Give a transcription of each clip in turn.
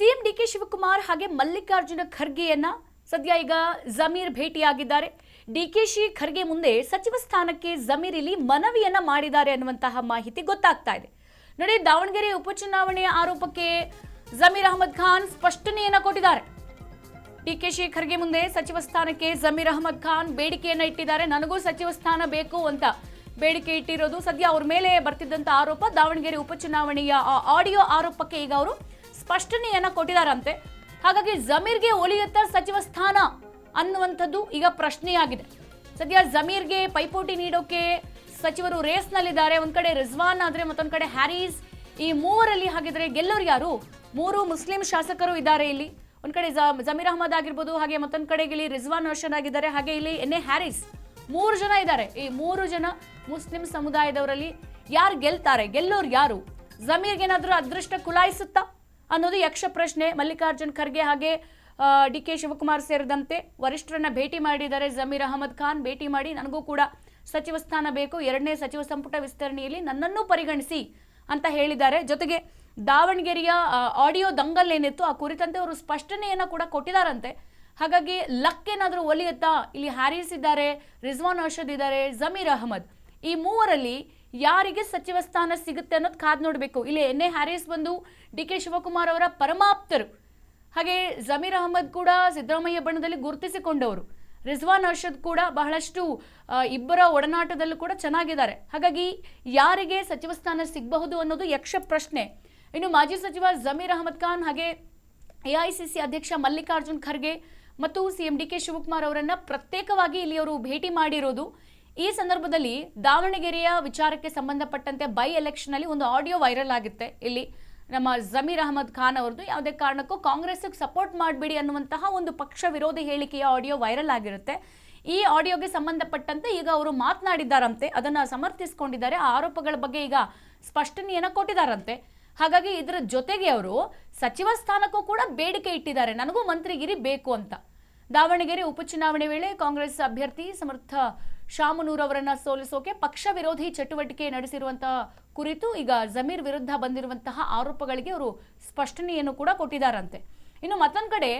CM DK Shivakumar ಹಾಗೆ ಮಲ್ಲಿಕಾರ್ಜುನ ಖರ್ಗೆಯನ್ನ ಸದ್ಯ ಈಗ ಜಮೀರ್ ಭೇಟಿಯಾಗಿದ್ದಾರೆ. ಡಿಕೆಶಿ ಖರ್ಗೆ ಮುಂದೆ ಸಚಿವ ಸ್ಥಾನಕ್ಕೆ ಜಮೀರ್ ಇಲ್ಲಿ ಮನವಿಯನ್ನ ಮಾಡಿದ್ದಾರೆ ಅನ್ನುವಂತಹ ಮಾಹಿತಿ ಗೊತ್ತಾಗ್ತಾ ಇದೆ. ನೋಡಿ, ದಾವಣಗೆರೆ ಉಪಚುನಾವಣೆಯ ಆರೋಪಕ್ಕೆ ಜಮೀರ್ ಅಹಮದ್ ಖಾನ್ ಸ್ಪಷ್ಟನೆಯನ್ನ ಕೊಟ್ಟಿದ್ದಾರೆ. ಡಿಕೆಶಿ ಖರ್ಗೆ ಮುಂದೆ ಸಚಿವ ಸ್ಥಾನಕ್ಕೆ ಜಮೀರ್ ಅಹಮದ್ ಖಾನ್ ಬೇಡಿಕೆಯನ್ನ ಇಟ್ಟಿದ್ದಾರೆ. ನನಗೂ ಸಚಿವ ಸ್ಥಾನ ಬೇಕು ಅಂತ ಬೇಡಿಕೆ ಇಟ್ಟಿರೋದು. ಸದ್ಯ ಅವ್ರ ಮೇಲೆ ಬರ್ತಿದ್ದಂತ ಆರೋಪ ದಾವಣಗೆರೆ ಉಪಚುನಾವಣೆಯ ಆಡಿಯೋ ಆರೋಪಕ್ಕೆ ಈಗ ಅವರು ಸ್ಪಷ್ಟನೆಯನ್ನ ಕೊಟ್ಟಿದ್ದಾರಂತೆ. ಹಾಗಾಗಿ ಜಮೀರ್ಗೆ ಒಲಿಯುತ್ತ ಸಚಿವ ಸ್ಥಾನ ಅನ್ನುವಂಥದ್ದು ಈಗ ಪ್ರಶ್ನೆಯಾಗಿದೆ. ಸದ್ಯ ಜಮೀರ್ಗೆ ಪೈಪೋಟಿ ನೀಡೋಕೆ ಸಚಿವರು ರೇಸ್ನಲ್ಲಿದ್ದಾರೆ. ಒಂದ್ ಕಡೆ ರಿಜ್ವಾನ್ ಆದ್ರೆ ಮತ್ತೊಂದ್ ಕಡೆ ಹ್ಯಾರೀಸ್. ಈ ಮೂವರಲ್ಲಿ ಹಾಗಿದ್ರೆ ಗೆಲ್ಲೋರು ಯಾರು? ಮೂರು ಮುಸ್ಲಿಂ ಶಾಸಕರು ಇದ್ದಾರೆ ಇಲ್ಲಿ. ಒಂದ್ ಕಡೆ ಜಮೀರ್ ಅಹಮದ್ ಆಗಿರ್ಬೋದು, ಹಾಗೆ ಮತ್ತೊಂದ್ ಕಡೆಗೆ ಇಲ್ಲಿ ರಿಜ್ವಾನ್ ಅರ್ಷದ್ ಆಗಿದ್ದಾರೆ, ಹಾಗೆ ಇಲ್ಲಿ ಎನ್ ಎ ಹ್ಯಾರೀಸ್. 3 ಜನ ಇದ್ದಾರೆ. ಈ 3 ಜನ ಮುಸ್ಲಿಂ ಸಮುದಾಯದವರಲ್ಲಿ ಯಾರು ಗೆಲ್ತಾರೆ? ಗೆಲ್ಲೋರು ಯಾರು? ಜಮೀರ್ಗೆ ಏನಾದ್ರೂ ಅದೃಷ್ಟ ಕುಲಾಯಿಸುತ್ತಾ ಅನ್ನೋದು ಯಕ್ಷ ಪ್ರಶ್ನೆ. ಮಲ್ಲಿಕಾರ್ಜುನ್ ಖರ್ಗೆ ಹಾಗೆ ಡಿಕೆ ಶಿವಕುಮಾರ್ ಸೇರಿದಂತೆ ವರಿಷ್ಠರನ್ನ ಭೇಟಿ ಮಾಡಿದ್ದಾರೆ ಜಮೀರ್ ಅಹಮದ್ ಖಾನ್. ಭೇಟಿ ಮಾಡಿ ನನಗೂ ಕೂಡ ಸಚಿವ ಸ್ಥಾನ ಬೇಕು, 2ನೇ ಸಚಿವ ಸಂಪುಟ ವಿಸ್ತರಣೆಯಲ್ಲಿ ನನ್ನನ್ನು ಪರಿಗಣಿಸಿ ಅಂತ ಹೇಳಿದ್ದಾರೆ. ಜೊತೆಗೆ ದಾವಣಗೆರೆಯ ಆಡಿಯೋ ದಂಗಲ್ ಏನಿತ್ತು ಆ ಕುರಿತಂತೆ ಅವರು ಸ್ಪಷ್ಟನೆಯನ್ನ ಕೂಡ ಕೊಟ್ಟಿದ್ದಾರಂತೆ. ಹಾಗಾಗಿ ಲಕ್ ಏನಾದರೂ ಒಲಿಯುತ್ತಾ? ಇಲ್ಲಿ ಹ್ಯಾರೀಸ್ ಇದ್ದಾರೆ, ರಿಜ್ವಾನ್ ಅರ್ಷದ್ ಇದ್ದಾರೆ, ಜಮೀರ್ ಅಹಮದ್. ಈ ಮೂವರಲ್ಲಿ ಯಾರಿಗೆ ಸಚಿವ ಸ್ಥಾನ ಸಿಗುತ್ತೆ ಅನ್ನೋದು ಕಾದ್ ನೋಡಬೇಕು. ಇಲ್ಲಿ ಎನ್ ಎ ಹ್ಯಾರೀಸ್ ಬಂದು ಡಿಕೆ ಶಿವಕುಮಾರ್ ಅವರ ಪರಮಾಪ್ತರು. ಹಾಗೆ ಜಮೀರ್ ಅಹಮದ್ ಕೂಡ ಸಿದ್ದರಾಮಯ್ಯ ಬಣದಲ್ಲಿ ಗುರುತಿಸಿಕೊಂಡವರು. ರಿಜ್ವಾನ್ ಅರ್ಷದ್ ಕೂಡ ಬಹಳಷ್ಟು ಇಬ್ಬರ ಒಡನಾಟದಲ್ಲೂ ಕೂಡ ಚೆನ್ನಾಗಿದ್ದಾರೆ. ಹಾಗಾಗಿ ಯಾರಿಗೆ ಸಚಿವ ಸ್ಥಾನ ಸಿಗಬಹುದು ಅನ್ನೋದು ಯಕ್ಷ ಪ್ರಶ್ನೆ. ಇನ್ನು ಮಾಜಿ ಸಚಿವ ಜಮೀರ್ ಅಹಮದ್ ಖಾನ್ ಹಾಗೆ ಎಐಸಿಸಿ ಅಧ್ಯಕ್ಷ ಮಲ್ಲಿಕಾರ್ಜುನ್ ಖರ್ಗೆ ಮತ್ತು ಸಿಎಂ ಡಿಕೆ ಶಿವಕುಮಾರ್ ಅವರನ್ನ ಪ್ರತ್ಯೇಕವಾಗಿ ಇಲ್ಲಿ ಅವರು ಭೇಟಿ ಮಾಡಿರೋದು. ಈ ಸಂದರ್ಭದಲ್ಲಿ ದಾವಣಗೆರೆಯ ವಿಚಾರಕ್ಕೆ ಸಂಬಂಧಪಟ್ಟಂತೆ ಬೈ ಎಲೆಕ್ಷನ್ ಅಲ್ಲಿ ಒಂದು ಆಡಿಯೋ ವೈರಲ್ ಆಗುತ್ತೆ. ಇಲ್ಲಿ ನಮ್ಮ ಜಮೀರ್ ಅಹಮದ್ ಖಾನ್ ಅವರದ್ದು ಯಾವುದೇ ಕಾರಣಕ್ಕೂ ಕಾಂಗ್ರೆಸ್ಗೆ ಸಪೋರ್ಟ್ ಮಾಡಬೇಡಿ ಅನ್ನುವಂತಹ ಒಂದು ಪಕ್ಷ ವಿರೋಧಿ ಹೇಳಿಕೆಯ ಆಡಿಯೋ ವೈರಲ್ ಆಗಿರುತ್ತೆ. ಈ ಆಡಿಯೋಗೆ ಸಂಬಂಧಪಟ್ಟಂತೆ ಈಗ ಅವರು ಮಾತನಾಡಿದ್ದಾರಂತೆ, ಅದನ್ನ ಸಮರ್ಥಿಸಿಕೊಂಡಿದ್ದಾರೆ. ಆ ಆರೋಪಗಳ ಬಗ್ಗೆ ಈಗ ಸ್ಪಷ್ಟನೆಯನ್ನ ಕೊಟ್ಟಿದ್ದಾರಂತೆ. ಹಾಗಾಗಿ ಇದರ ಜೊತೆಗೆ ಅವರು ಸಚಿವ ಸ್ಥಾನಕ್ಕೂ ಕೂಡ ಬೇಡಿಕೆ ಇಟ್ಟಿದ್ದಾರೆ, ನನಗೂ ಮಂತ್ರಿಗಿರಿ ಬೇಕು ಅಂತ. ದಾವಣಗೆರೆ ಉಪಚುನಾವಣೆ ವೇಳೆ ಕಾಂಗ್ರೆಸ್ ಅಭ್ಯರ್ಥಿ ಸಮರ್ಥ ಶಾಮನೂರ್ ಅವರನ್ನ ಸೋಲಿಸೋಕೆ ಪಕ್ಷ ವಿರೋಧಿ ಚಟುವಟಿಕೆ ನಡೆಸಿರುವಂತಹ ಕುರಿತು ಈಗ ಜಮೀರ್ ವಿರುದ್ಧ ಬಂದಿರುವಂತಹ ಆರೋಪಗಳಿಗೆ ಅವರು ಸ್ಪಷ್ಟನೆಯನ್ನು ಕೂಡ ಕೊಟ್ಟಿದ್ದಾರಂತೆ. ಇನ್ನು ಮತ್ತೊಂದ್ ಕಡೆ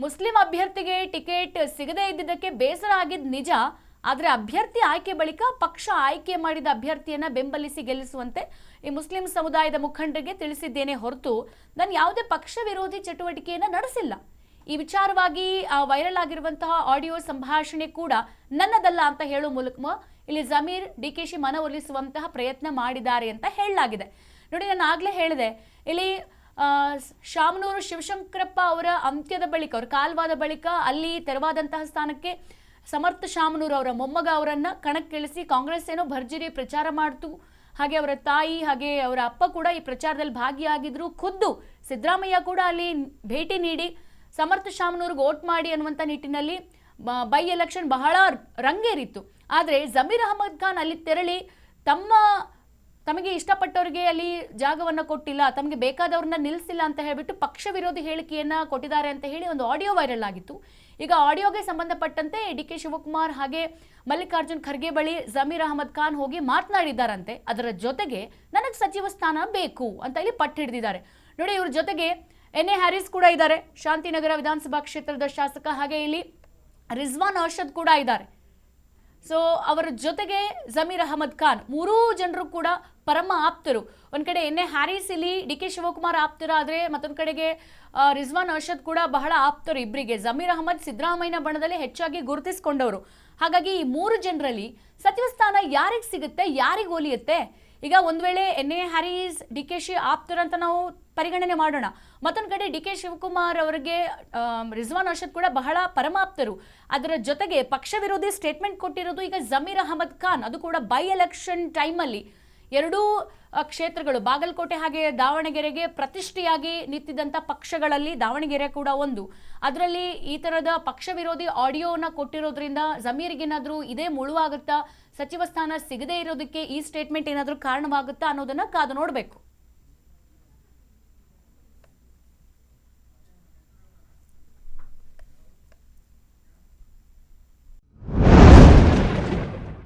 ಮುಸ್ಲಿಂ ಅಭ್ಯರ್ಥಿಗೆ ಟಿಕೆಟ್ ಸಿಗದೇ ಇದ್ದಿದ್ದಕ್ಕೆ ಬೇಸರ ಆಗಿದ್ ನಿಜ. ಆದ್ರೆ ಅಭ್ಯರ್ಥಿ ಆಯ್ಕೆ ಬಳಿಕ ಪಕ್ಷ ಆಯ್ಕೆ ಮಾಡಿದ ಅಭ್ಯರ್ಥಿಯನ್ನ ಬೆಂಬಲಿಸಿ ಗೆಲ್ಲಿಸುವಂತೆ ಈ ಮುಸ್ಲಿಂ ಸಮುದಾಯದ ಮುಖಂಡರಿಗೆ ತಿಳಿಸಿದ್ದೇನೆ ಹೊರತು ನಾನು ಯಾವುದೇ ಪಕ್ಷ ವಿರೋಧಿ ಚಟುವಟಿಕೆಯನ್ನ ನಡೆಸಿಲ್ಲ. ಈ ವಿಚಾರವಾಗಿ ವೈರಲ್ ಆಗಿರುವಂತಹ ಆಡಿಯೋ ಸಂಭಾಷಣೆ ಕೂಡ ನನ್ನದಲ್ಲ ಅಂತ ಹೇಳುವ ಮೂಲಕ ಇಲ್ಲಿ ಜಮೀರ್ ಡಿಕೆಶಿ ಮನವೊಲಿಸುವಂತಹ ಪ್ರಯತ್ನ ಮಾಡಿದ್ದಾರೆ ಅಂತ ಹೇಳಲಾಗಿದೆ. ನೋಡಿ, ನಾನು ಆಗ್ಲೇ ಹೇಳಿದೆ, ಇಲ್ಲಿ ಶಾಮನೂರು ಶಿವಶಂಕರಪ್ಪ ಅವರ ಅಂತ್ಯದ ಬಳಿಕ, ಅವರ ಕಾಲ್ವಾದ ಬಳಿಕ ಅಲ್ಲಿ ತೆರವಾದಂತಹ ಸ್ಥಾನಕ್ಕೆ ಸಮರ್ಥ ಶಾಮನೂರ್ ಅವರ ಮೊಮ್ಮಗ ಅವರನ್ನ ಕಣಕ್ಕಿಳಿಸಿ ಕಾಂಗ್ರೆಸ್ ಏನೋ ಭರ್ಜರಿ ಪ್ರಚಾರ ಮಾಡ್ತು. ಹಾಗೆ ಅವರ ತಾಯಿ ಹಾಗೆ ಅವರ ಅಪ್ಪ ಕೂಡ ಈ ಪ್ರಚಾರದಲ್ಲಿ ಭಾಗಿಯಾಗಿದ್ರು. ಖುದ್ದು ಸಿದ್ದರಾಮಯ್ಯ ಕೂಡ ಅಲ್ಲಿ ಭೇಟಿ ನೀಡಿ ಸಮರ್ಥ ಶಾಮನೂರ್ಗೆ ವೋಟ್ ಮಾಡಿ ಅನ್ನುವಂಥ ನಿಟ್ಟಿನಲ್ಲಿ ಬೈ ಎಲೆಕ್ಷನ್ ಬಹಳ ರಂಗೇರಿತ್ತು. ಆದರೆ ಜಮೀರ್ ಅಹಮದ್ ಖಾನ್ ಅಲ್ಲಿ ತೆರಳಿ ತಮಗೆ ಇಷ್ಟಪಟ್ಟವರಿಗೆ ಅಲ್ಲಿ ಜಾಗವನ್ನು ಕೊಟ್ಟಿಲ್ಲ, ತಮಗೆ ಬೇಕಾದವ್ರನ್ನ ನಿಲ್ಲಿಸಿಲ್ಲ ಅಂತ ಹೇಳ್ಬಿಟ್ಟು ಪಕ್ಷ ವಿರೋಧಿ ಹೇಳಿಕೆಯನ್ನ ಕೊಟ್ಟಿದ್ದಾರೆ ಅಂತ ಹೇಳಿ ಒಂದು ಆಡಿಯೋ ವೈರಲ್ ಆಗಿತ್ತು. ಈಗ ಆಡಿಯೋಗೆ ಸಂಬಂಧಪಟ್ಟಂತೆ ಡಿಕೆ ಶಿವಕುಮಾರ್ ಹಾಗೆ ಮಲ್ಲಿಕಾರ್ಜುನ್ ಖರ್ಗೆ ಬಳಿ ಜಮೀರ್ ಅಹಮದ್ ಖಾನ್ ಹೋಗಿ ಮಾತನಾಡಿದ್ದಾರಂತೆ. ಅದರ ಜೊತೆಗೆ ನನಗೆ ಸಚಿವ ಸ್ಥಾನ ಬೇಕು ಅಂತ ಇಲ್ಲಿ ಪಟ್ಟು ಹಿಡಿದಿದ್ದಾರೆ. ನೋಡಿ, ಇವ್ರ ಜೊತೆಗೆ ಎನ್ ಎ ಹ್ಯಾರೀಸ್ ಕೂಡ ಇದ್ದಾರೆ, ಶಾಂತಿನಗರ ವಿಧಾನಸಭಾ ಕ್ಷೇತ್ರದ ಶಾಸಕ. ಹಾಗೆ ಇಲ್ಲಿ ರಿಜ್ವಾನ್ ಅರ್ಷದ್ ಕೂಡ ಇದ್ದಾರೆ. ಸೊ ಅವರ ಜೊತೆಗೆ ಜಮೀರ್ ಅಹಮದ್ ಖಾನ್, 3 ಜನರು ಕೂಡ ಪರಮ ಆಪ್ತರು. ಒಂದ್ ಕಡೆ ಎನ್ ಎ ಹ್ಯಾರೀಸ್ ಇಲ್ಲಿ ಡಿಕೆ ಶಿವಕುಮಾರ್ ಆಪ್ತರ ಆದ್ರೆ ಮತ್ತೊಂದ್ ಕಡೆಗೆ ರಿಜ್ವಾನ್ ಅರ್ಷದ್ ಕೂಡ ಬಹಳ ಆಪ್ತರು ಇಬ್ಬರಿಗೆ. ಜಮೀರ್ ಅಹಮದ್ ಸಿದ್ದರಾಮಯ್ಯ ಬಣದಲ್ಲಿ ಹೆಚ್ಚಾಗಿ ಗುರುತಿಸಿಕೊಂಡವರು. ಹಾಗಾಗಿ ಈ 3 ಜನರಲ್ಲಿ ಸಚಿವ ಸ್ಥಾನ ಯಾರಿಗೆ ಸಿಗುತ್ತೆ, ಯಾರಿಗೆ ಒಲಿಯುತ್ತೆ? ಈಗ ಒಂದ್ ವೇಳೆ ಎನ್ ಎ ಹ್ಯಾರೀಸ್ ಡಿಕೆಶಿ ಆಪ್ತರ ಅಂತ ನಾವು ಪರಿಗಣನೆ ಮಾಡೋಣ. ಮತ್ತೊಂದು ಕಡೆ ಡಿಕೆ ಶಿವಕುಮಾರ್ ಅವರಿಗೆ ರಿಜ್ವಾನ್ ಅರ್ಷದ್ ಕೂಡ ಬಹಳ ಪರಮಾಪ್ತರು. ಅದರ ಜೊತೆಗೆ ಪಕ್ಷ ವಿರೋಧಿ ಸ್ಟೇಟ್ಮೆಂಟ್ ಕೊಟ್ಟಿರೋದು ಈಗ ಜಮೀರ್ ಅಹಮದ್ ಖಾನ್. ಅದು ಕೂಡ ಬೈ ಎಲೆಕ್ಷನ್ ಟೈಮಲ್ಲಿ 2 ಕ್ಷೇತ್ರಗಳು ಬಾಗಲಕೋಟೆ ಹಾಗೆ ದಾವಣಗೆರೆಗೆ ಪ್ರತಿಷ್ಠೆಯಾಗಿ ನಿಂತಿದ್ದಂಥ ಪಕ್ಷಗಳಲ್ಲಿ ದಾವಣಗೆರೆ ಕೂಡ ಒಂದು. ಅದರಲ್ಲಿ ಈ ತರದ ಪಕ್ಷ ವಿರೋಧಿ ಆಡಿಯೋನ ಕೊಟ್ಟಿರೋದ್ರಿಂದ ಜಮೀರ್ಗೇನಾದ್ರೂ ಇದೇ ಮುಳುವಾಗುತ್ತಾ, ಸಚಿವ ಸ್ಥಾನ ಸಿಗದೇ ಇರೋದಕ್ಕೆ ಈ ಸ್ಟೇಟ್ಮೆಂಟ್ ಏನಾದರೂ ಕಾರಣವಾಗುತ್ತಾ ಅನ್ನೋದನ್ನ ಕಾದು ನೋಡಬೇಕು.